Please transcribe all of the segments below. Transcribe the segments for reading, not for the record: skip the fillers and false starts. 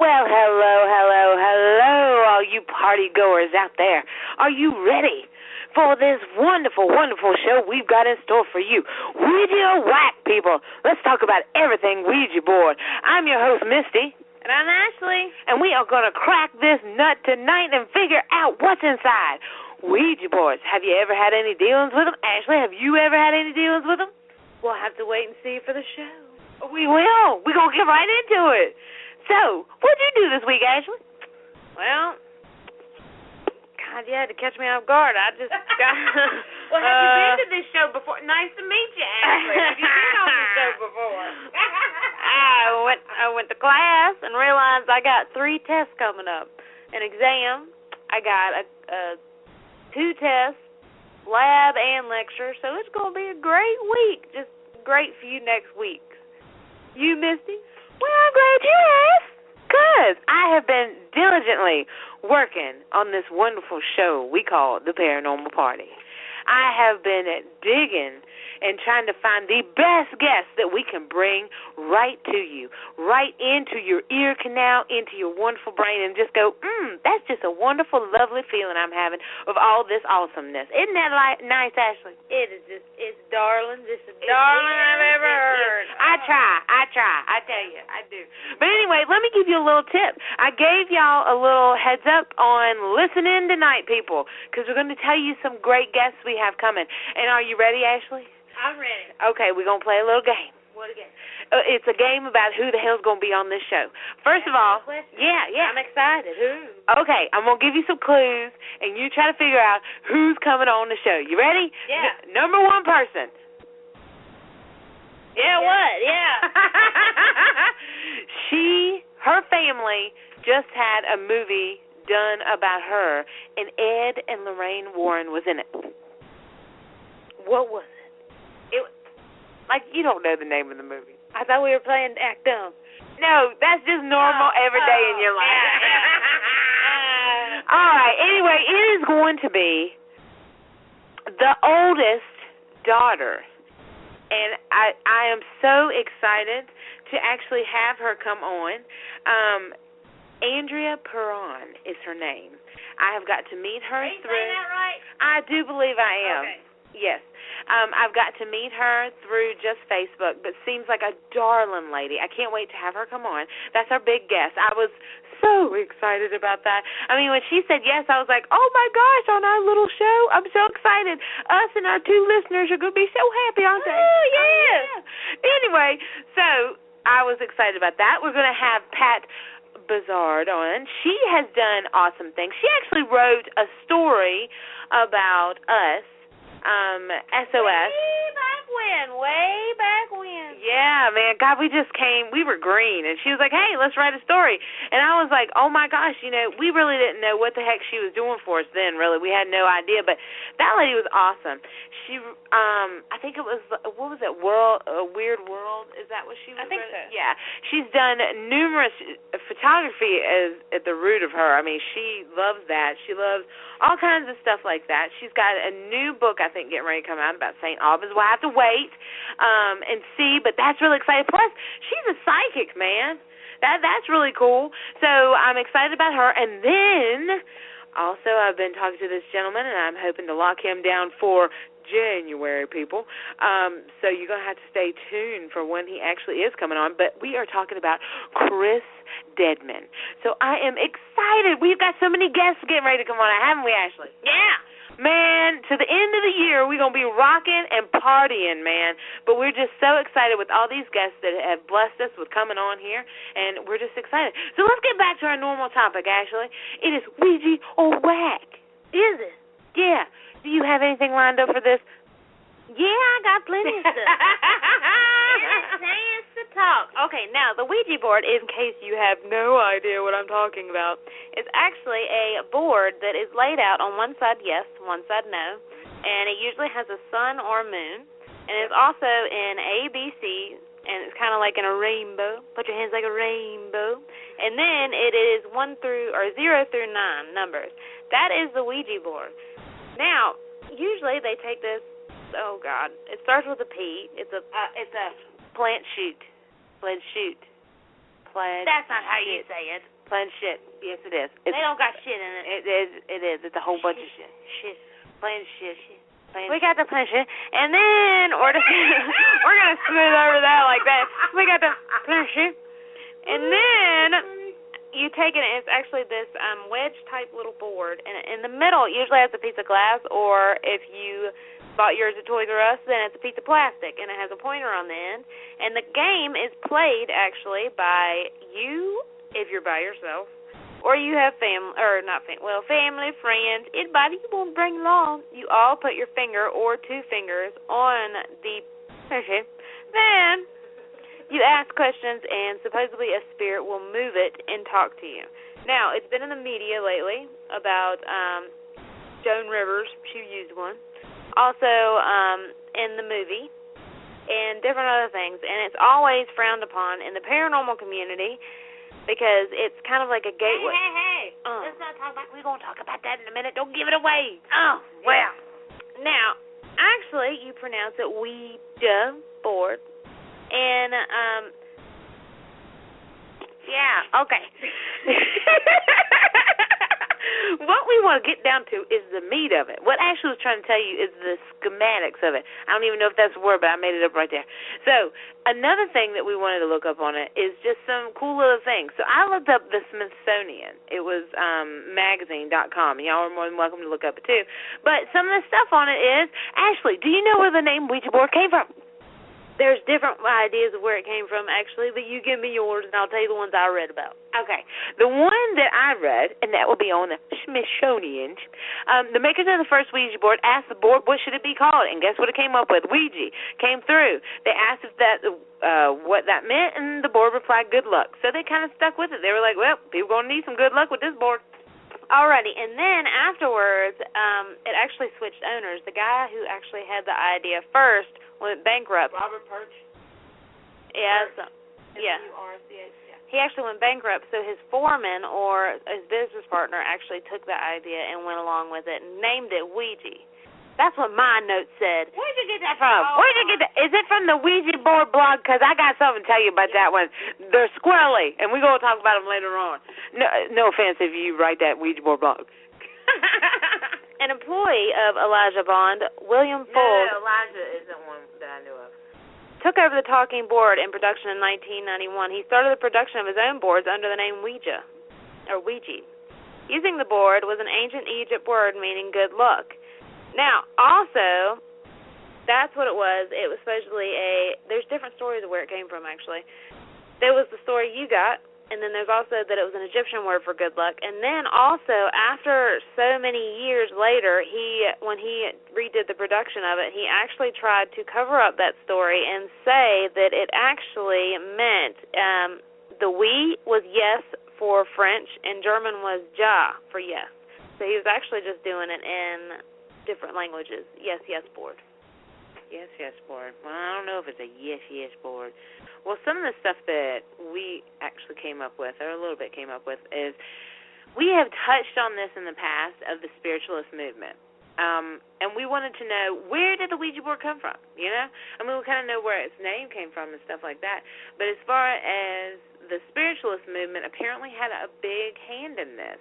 Well, hello, all you party goers out there. Are you ready for this wonderful, wonderful show we've got in store for you? Ouija Wack, people. Let's talk about everything Ouija board. I'm your host, Misty. And I'm Ashley. And we are going to crack this nut tonight and figure out what's inside. Ouija boards. Have you ever had any dealings with them? Ashley, have you ever had any dealings with them? We'll have to wait and see for the show. We will. We're going to get right into it. So, what'd you do this week, Ashley? Well, God, you had to catch me off guard. I just got... Well, have you been to this show before? Nice to meet you, Ashley. Have you been on this show before? I went to class and realized I got 3 tests coming up. An exam, I got 2 tests, lab and lecture, so it's going to be a great week. Just great for you next week. You, Misty? Well, I'm glad you asked, because I have been diligently working on this wonderful show we call The Paranormal Party. I have been digging and trying to find the best guests that we can bring right to you, right into your ear canal, into your wonderful brain, and just go, that's just a wonderful, lovely feeling I'm having of all this awesomeness. Isn't that nice, Ashley? It is just, it's darling, just the darling I've ever heard. I try, I tell you, I do. But anyway, let me give you a little tip. I gave y'all a little heads up on listen in tonight, people, because we're going to tell you some great guests we have coming. And are you ready, Ashley? I'm ready. Okay, we're going to play a little game. What a game? It's a game about who the hell's going to be on this show. First of all, yeah. I'm excited. Who? Okay, I'm going to give you some clues, and you try to figure out who's coming on the show. You ready? Yeah. Number 1 person. Yeah, what? Yeah. Her family just had a movie done about her, and Ed and Lorraine Warren was in it. What was it? Like, you don't know the name of the movie. I thought we were playing Act Dumb. No, that's just normal every day in your life. Yeah. All right, anyway, it is going to be the oldest daughter. And I am so excited to actually have her come on. Andrea Perron is her name. I have got to meet her Are you through... saying that right? I do believe I am. Okay. Yes. I've got to meet her through just Facebook, but seems like a darling lady. I can't wait to have her come on. That's our big guest. I was so excited about that. I mean, when she said yes, I was like, oh, my gosh, on our little show. I'm so excited. Us and our 2 listeners are going to be so happy, aren't they? Oh, yes. Yeah. Anyway, so I was excited about that. We're going to have Pat Bizard on. She has done awesome things. She actually wrote a story about us, SOS. Way back when. Yeah, man. God, we were green, and she was like, hey, let's write a story. And I was like, oh, my gosh, we really didn't know what the heck she was doing for us then, really. We had no idea, but that lady was awesome. She, I think it was, what was it, Weird World? Is that what she was? I think so. Yeah. She's done numerous, photography is at the root of her. I mean, she loves that. She loves all kinds of stuff like that. She's got a new book, I think, getting ready to come out about St. Albans. We'll have to wait and see, but that's really exciting. Plus, she's a psychic, man. That's really cool. So I'm excited about her. And then, also, I've been talking to this gentleman, and I'm hoping to lock him down for January, people. So you're going to have to stay tuned for when he actually is coming on. But we are talking about Chris Deadman. So I am excited. We've got so many guests getting ready to come on, haven't we, Ashley? Yeah. Man, to the end of the year, we're going to be rocking and partying, man. But we're just so excited with all these guests that have blessed us with coming on here, and we're just excited. So let's get back to our normal topic, Ashley. It is Ouija or Wack. Is it? Yeah. Do you have anything lined up for this? Yeah, I got plenty of stuff. Chance to talk. Okay, now, the Ouija board, in case you have no idea what I'm talking about, is actually a board that is laid out on one side yes, one side no, and it usually has a sun or a moon, and it's also in ABC, and it's kind of like in a rainbow. Put your hands like a rainbow. And then it is 0 through 9 numbers. That is the Ouija board. Now, usually they take this, oh, God, it starts with a P. It's a plant shoot. Plant shoot. Plant. That's not how you say it. Plain shit. Yes, it is. They don't got shit in it. It is. It is. It's a whole bunch of shit. Shit. Plain shit. We got the plain shit. And then, we're going to smooth over that like that. We got the plain shit. And then you take it, and it's actually this wedge-type little board. And in the middle, it usually has a piece of glass, or if you bought yours at Toys R Us, then it's a piece of plastic, and it has a pointer on the end. And the game is played, actually, by you, if you're by yourself, or you have family, friends, anybody you want to bring along. You all put your finger or two fingers on the machine. Then you ask questions, and supposedly a spirit will move it and talk to you. Now, it's been in the media lately about Joan Rivers. She used one. Also in the movie and different other things. And it's always frowned upon in the paranormal community because it's kind of like a gateway. Hey. Let's not talk about. We're going to talk about that in a minute. Don't give it away. Oh, well. Now, actually, you pronounce it Ouija board. And, yeah, okay. What we want to get down to is the meat of it. What Ashley was trying to tell you is the schematics of it. I don't even know if that's a word, but I made it up right there. So another thing that we wanted to look up on it is just some cool little things. So I looked up the Smithsonian. It was magazine.com. Y'all are more than welcome to look up it, too. But some of the stuff on it is, Ashley, do you know where the name Ouija board came from? There's different ideas of where it came from, actually, but you give me yours, and I'll tell you the ones I read about. Okay. The one that I read, and that will be on the Smithsonian, the makers of the first Ouija board asked the board what should it be called, and guess what it came up with? Ouija. Came through. They asked if that what that meant, and the board replied, good luck. So they kind of stuck with it. They were like, well, people are going to need some good luck with this board. Alrighty, and then afterwards, it actually switched owners. The guy who actually had the idea first went bankrupt. Robert Perch? Yeah. P-U-R-C-H, yeah. He actually went bankrupt, so his foreman or his business partner actually took the idea and went along with it and named it Ouija. That's what my note said. Where'd you get that from? Where'd you get that? Is it from the Ouija board blog? Because I got something to tell you about that one. They're squirrely, and we're going to talk about them later on. No offense if you write that Ouija board blog. An employee of Elijah Bond, William Fold. No, Elijah isn't one that I knew of. Took over the talking board in production in 1991. He started the production of his own boards under the name Ouija, or Ouija. Using the board was an ancient Egypt word meaning good luck. Now, also, that's what it was. It was supposedly there's different stories of where it came from, actually. There was the story you got, and then there's also that it was an Egyptian word for good luck. And then also, after so many years later, when he redid the production of it, he actually tried to cover up that story and say that it actually meant the oui was yes for French, and German was ja for yes. So he was actually just doing it in different languages. Yes, yes board. Yes, yes board. Well, I don't know if it's a yes, yes board. Well, some of the stuff that we actually came up with, or a little bit came up with, is we have touched on this in the past of the spiritualist movement. And we wanted to know, where did the Ouija board come from, you know? I mean, we kind of know where its name came from and stuff like that. But as far as the spiritualist movement apparently had a big hand in this.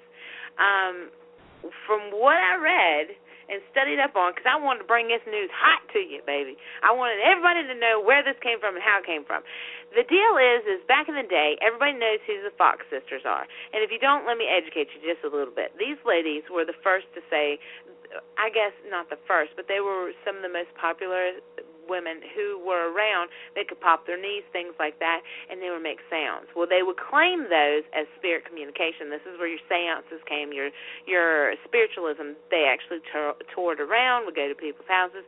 From what I read and studied up on, because I wanted to bring this news hot to you, baby. I wanted everybody to know where this came from and how it came from. The deal is back in the day, everybody knows who the Fox sisters are. And if you don't, let me educate you just a little bit. These ladies were the first to say, I guess not the first, but they were some of the most popular women who were around. They could pop their knees, things like that, and they would make sounds. Well, they would claim those as spirit communication. This is where your seances came, your spiritualism. They actually toured around, would go to people's houses.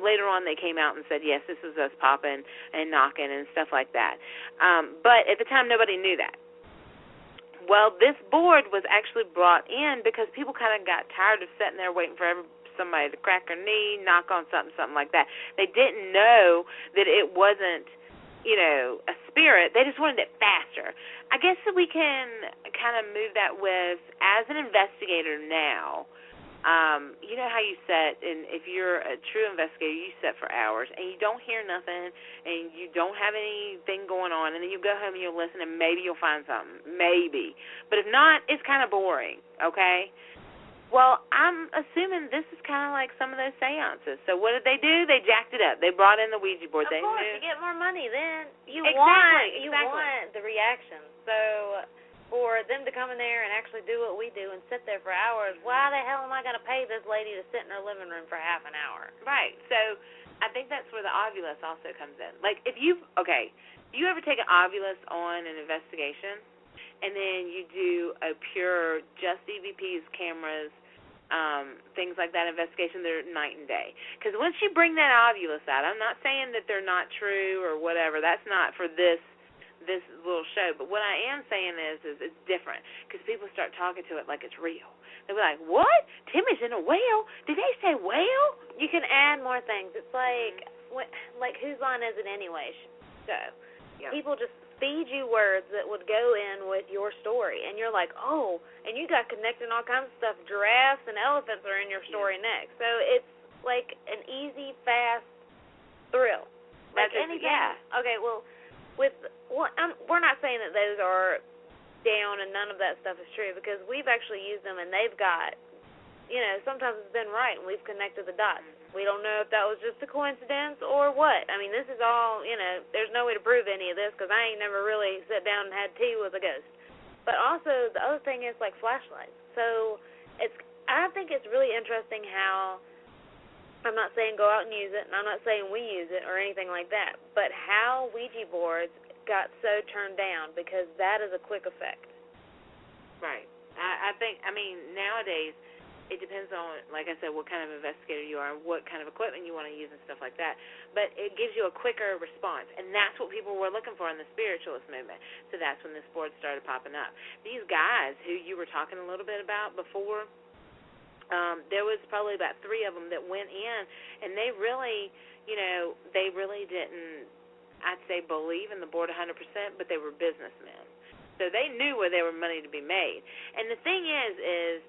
Later on, they came out and said, yes, this is us popping and knocking and stuff like that. But at the time, nobody knew that. Well, this board was actually brought in because people kind of got tired of sitting there waiting for somebody to crack their knee, knock on something like that. They didn't know that it wasn't, a spirit. They just wanted it faster. I guess that we can kind of move that with, as an investigator now, you know how you set, and if you're a true investigator, you set for hours, and you don't hear nothing, and you don't have anything going on, and then you go home and you'll listen, and maybe you'll find something. Maybe. But if not, it's kind of boring, okay? Well, I'm assuming this is kind of like some of those seances. So what did they do? They jacked it up. They brought in the Ouija board. Of They course, knew. you get more money. Then you Exactly. want the reaction. So for them to come in there and actually do what we do and sit there for hours, why the hell am I going to pay this lady to sit in her living room for half an hour? Right. So I think that's where the Ovilus also comes in. Like, if you ever take an Ovilus on an investigation, and then you do a pure just EVPs, cameras, things like that investigation, they're night and day. Because once you bring that Ovilus out, I'm not saying that they're not true or whatever. That's not for this little show. But what I am saying is it's different because people start talking to it like it's real. They'll be like, what? Timmy's in a whale? Did they say whale? You can add more things. It's like, whose line is it anyway? So people just feed you words that would go in with your story. And you're like, oh, and you got connected all kinds of stuff. Giraffes and elephants are in your story next. So it's like an easy, fast thrill. Like anything. Yeah. Okay, well, we're not saying that those are down and none of that stuff is true because we've actually used them and they've got, sometimes it's been right and we've connected the dots. We don't know if that was just a coincidence or what. I mean, this is all, there's no way to prove any of this because I ain't never really sat down and had tea with a ghost. But also, the other thing is like flashlights. So I think it's really interesting how, I'm not saying go out and use it, and I'm not saying we use it or anything like that, but how Ouija boards got so turned down because that is a quick effect. Right. I think, nowadays, it depends on, like I said, what kind of investigator you are and what kind of equipment you want to use and stuff like that. But it gives you a quicker response, and that's what people were looking for in the spiritualist movement. So that's when this board started popping up. These guys who you were talking a little bit about before, there was probably about 3 of them that went in, and they really, they really didn't, I'd say, believe in the board 100%, but they were businessmen. So they knew where there were money to be made. And the thing is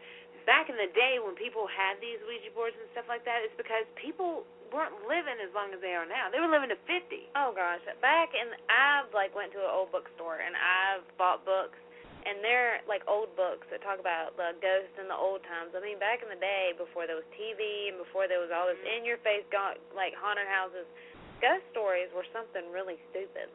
back in the day when people had these Ouija boards and stuff like that, it's because people weren't living as long as they are now. They were living to 50. Oh, gosh. I've, went to an old bookstore, and I've bought books, and they're, old books that talk about the ghosts in the old times. I mean, back in the day, before there was TV and before there was all this in-your-face, haunted houses, ghost stories were something really stupid.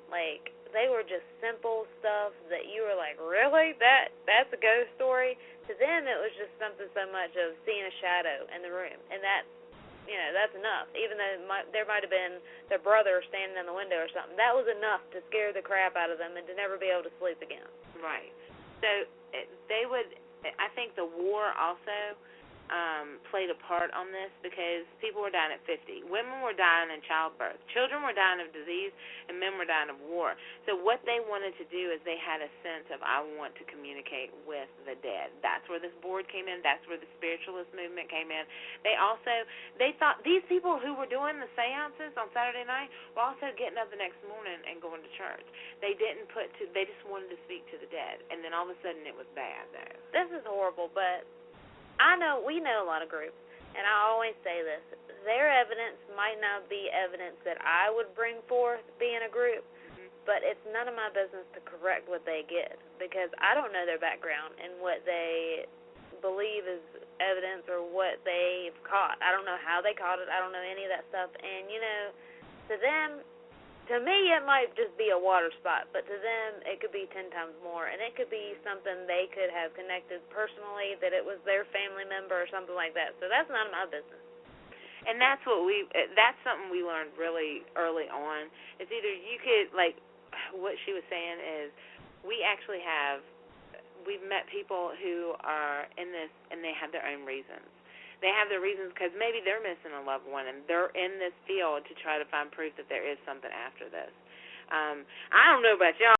They were just simple stuff that you were like, really? That's a ghost story? To them, it was just something so much of seeing a shadow in the room. And that's enough. Even though there might have been their brother standing in the window or something. That was enough to scare the crap out of them and to never be able to sleep again. Right. So I think the war also played a part on this because people were dying at 50. Women were dying in childbirth. Children were dying of disease, and men were dying of war. So what they wanted to do is they had a sense of, I want to communicate with the dead. That's where this board came in. That's where the spiritualist movement came in. They thought these people who were doing the seances on Saturday night were also getting up the next morning and going to church. They just wanted to speak to the dead, and then all of a sudden it was bad, though. This is horrible, but we know a lot of groups, and I always say this, their evidence might not be evidence that I would bring forth being a group, but it's none of my business to correct what they get, because I don't know their background and what they believe is evidence or what they've caught. I don't know how they caught it. I don't know any of that stuff, and, to them, to me, it might just be a water spot, but to them, it could be 10 times more, and it could be something they could have connected personally, that it was their family member or something like that. So that's none of my business. And that's something we learned really early on. It's either you could, what she was saying is, we've met people who are in this, and they have their own reasons. They have their reasons because maybe they're missing a loved one, and they're in this field to try to find proof that there is something after this. I don't know about y'all.